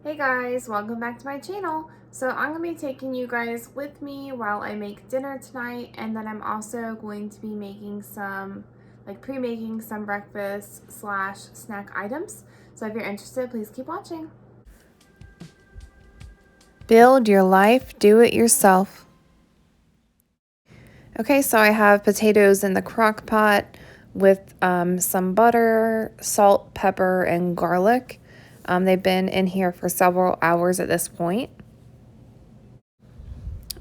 Hey guys, welcome back to my channel. So I'm going to be taking you guys with me while I make dinner tonight, and then I'm also going to be making some, pre-making some breakfast slash snack items. So if you're interested, please keep watching. Build your life, do it yourself. Okay, so I have potatoes in the crock pot with some butter, salt, pepper, and garlic. They've been in here for several hours at this point.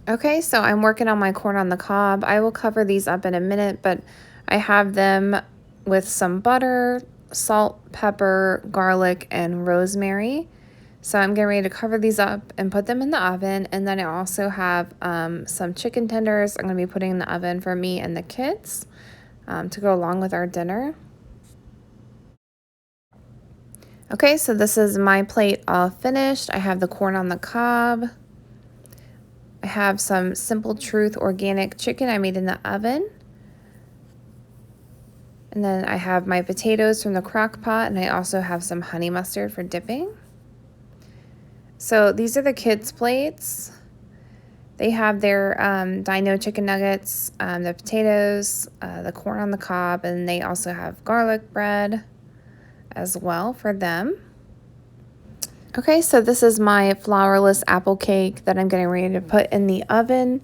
Okay, so I'm working on my corn on the cob. I will cover these up in a minute, but I have them with some butter, salt, pepper, garlic, and rosemary. So I'm getting ready to cover these up and put them in the oven. And then I also have some chicken tenders I'm going to be putting in the oven for me and the kids to go along with our dinner. Okay, so this is my plate all finished. I have the corn on the cob. I have some Simple Truth organic chicken I made in the oven. And then I have my potatoes from the crock pot, and I also have some honey mustard for dipping. So these are the kids' plates. They have their Dino chicken nuggets, the potatoes, the corn on the cob, and they also have garlic bread as well for them. Okay, so this is my flourless apple cake that I'm getting ready to put in the oven.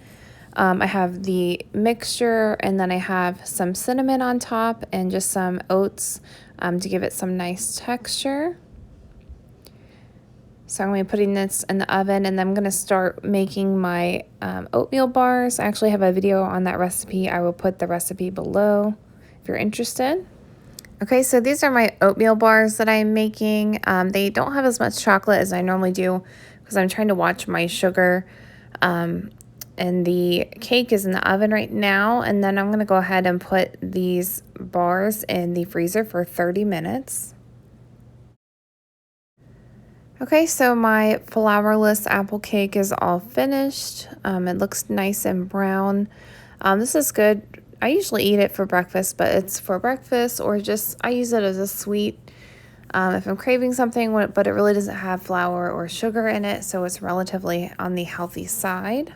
I have the mixture, and then I have some cinnamon on top and just some oats to give it some nice texture. So I'm going to be putting this in the oven, and then I'm going to start making my oatmeal bars. I actually have a video on that recipe. I will put the recipe below if you're interested. Okay, so these are my oatmeal bars that I'm making. They don't have as much chocolate as I normally do because I'm trying to watch my sugar. And the cake is in the oven right now, and then I'm going to go ahead and put these bars in the freezer for 30 minutes. Okay, so my flourless apple cake is all finished. It looks nice and brown. This is good. I usually eat it for breakfast, but it's for breakfast or just I use it as a sweet if I'm craving something, but it really doesn't have flour or sugar in it, so it's relatively on the healthy side.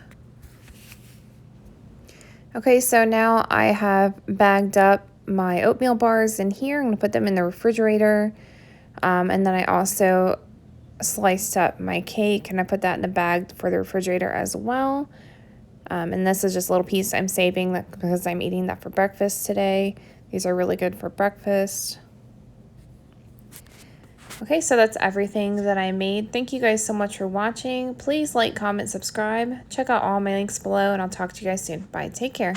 Okay, so now I have bagged up my oatmeal bars in here. I'm going to put them in the refrigerator. And then I also sliced up my cake, and I put that in a bag for the refrigerator as well. And this is just a little piece I'm saving because I'm eating that for breakfast today. These are really good for breakfast. Okay, so that's everything that I made. Thank you guys so much for watching. Please like, comment, subscribe. Check out all my links below, and I'll talk to you guys soon. Bye. Take care.